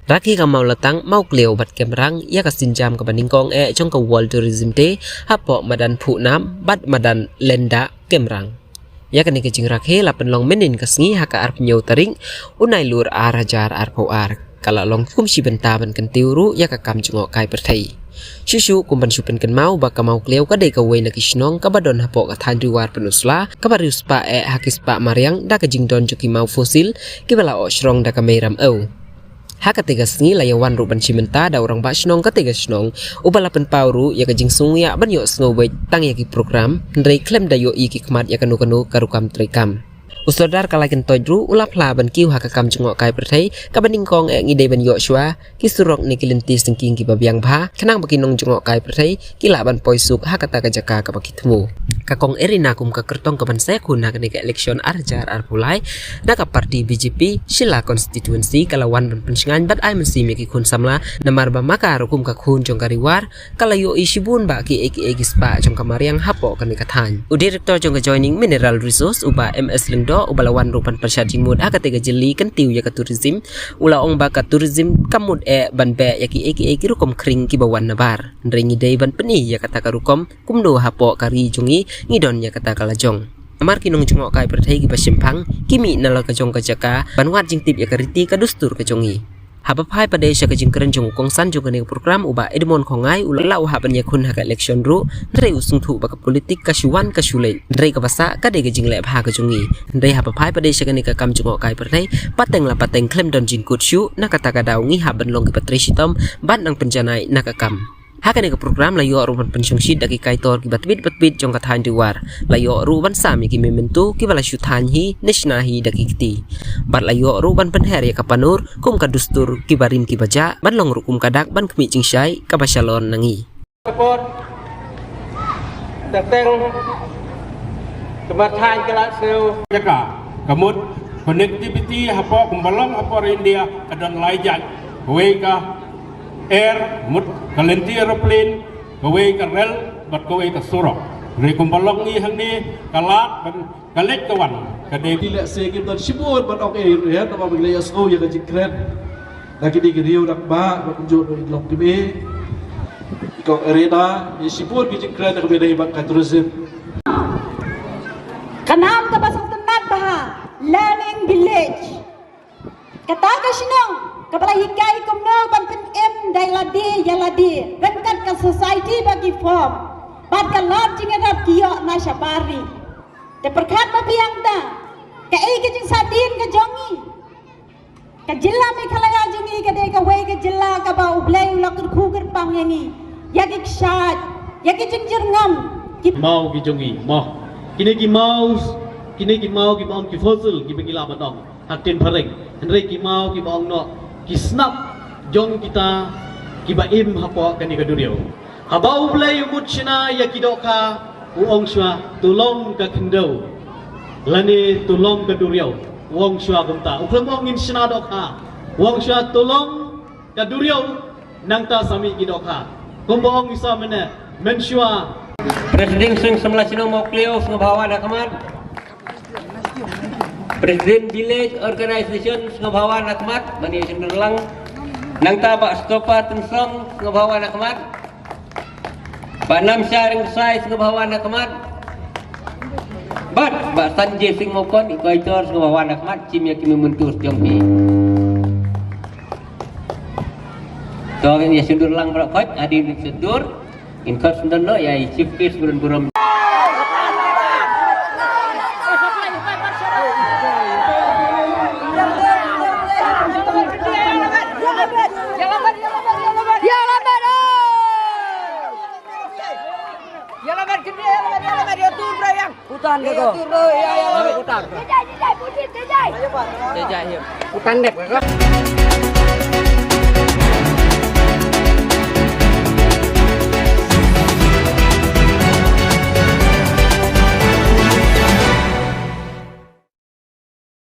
Raki ka mau latang mau kleo bat kemrang ya ka sinjam ka baningkong trong ka World Tourism Day hapo madan phu nam bat madan lenda kemrang ya ka ni ka jingrak he lapen long menin ka sngi ha ka arp nyau taring unai lur arajar arpo ar kala long kum si benta ban kan tiuru ya ka kam jungok kai perthai Shushu kumban supen kan mau baka mau kleo ka de ka wei na kisnong ka badon hapo ka than riwar penusla ka barius pa hakis pa mariang da ka jingdon juki mau fosil ki bala o shrong da ka meiram au Haka tegas ni layawan ruban cimenta da orang basnong ka tegas nong ubalapan pauru ya kajing sungya ban yo snowbait tang ya ki program ndrei klem da yo iki kmat ya kanu karukam trekam Usodar kalakin tojdru ulap laban kiu haka kam jengok kai perthai ka baningkong ngide ban yo shwa ki surok ni kilinti singking ki babiang bha khanang bakinong jengok kai perthai ki laban poisuk haka ta ka jaka ka bakitmu kakong erina kum ka kertong ka ban sekun haka ni ka election arjar arpulai na ka parti BJP Shila constituency kalawan ban pensingan bat ai mensi mi ki kun samla namar ba maka rukum ka kun jong kariwar kala yo isibun ba ki eki spa jong kamariang hapo ka ni kathan u director jong ka joining mineral resource uba MS Lengdo ubalawan rupan persyad jimud aka tega jeli kan tiu ya ka tourism ula ong ba ka tourism kamud ban be ya ki eki rukom kring ki bawan nabar ndrengi dei ban peni ya kata ka rukom kumdo hapo kari jungi ngidon ya kata kalajong amar kinong jungok kai perthai ki basimpang kimi nala ka jong ka jaka banwat jing tip ya kariti ka dustur ka jongi Habapai pada isya kajing keren jong kong san jong kene program uba edmon kongai ulau haban ya kun haka election ru ndrei usung thu baka politik kasuan kasule ndrei ka basa ka de kajing le bha ka jongi ndrei habapai pada isya kene ka kam jong kai perthai pateng la pateng klem don jing kut shu na kata ka daw ngi haban long ki patrisitom ban nang penjanai na ka kam Haka ni ka program layo ruban pensyong sid daki kaitor ki batbit jong kathan diwar layo ruban sami ki mementu ki bala syuthan hi nishnahi daki kiti bat layo ruban penher ya kapanur kum ka dustur ki barim ki baja ban long rukum kadak ban kemi cingsyai ka basyalon nangi support datang kemathan kelak seu jaka kamut connectivity hapo kumbalong hapo India kadon laijat we ka air mut kalenti aeroplane gawe ka rel bat gawe ka surok re kumbalong ni hang ni kalat ban kalet kawan kade tidak segim dan sibur ban ok ya nama wilayah snow ya kajik keren lagi di geriu dak ba kunjuk di lok tibe kok arena ni sibur kajik keren ka beda ibak ka tourism kanam ka basang tenat baha learning village kata ka sinong Kepala hikai kumno ban pen dai yaladi rengkat ka society bagi form bad ka lot jingat kiyo na syapari te perkhat babiang ta ka ke jing sadin ka jongi ka jilla me khalaya jongi ka de ka wei ka jilla ka ba ublai ulak ku pang yangi yagik syad yagik jingjir ngam mau ki jongi mau kini ki mau ki bang ki fossil ki bengila badong hatin pareng henry ki mau ki bang no kisnap jong kita kibaim hapo kani kaduriyo habau blay umut sina ya kidoka uong shwa tulong ka kendo lani tulong kaduriyo uong shwa kumta ukrong ngin sina doka uong shwa tulong kaduriyo nangta sami kidoka kumboong isa mena menshwa Presiden sing semla sino mo kleo ngabawa nakaman Presiden Village Organization ngabawa nakmat bani senderlang nang tabak stopa tensong ngabawa nakmat banam sharing size ngabawa nakmat bat ba Sanjay Singh Mokon ikaitor ngabawa nakmat cimya kimi muntur jongki so ya senderlang berkat hadir sendur inkar senderlo ya chief case buron Hutan gitu. Ya, hutan. Jajai, hutan dek.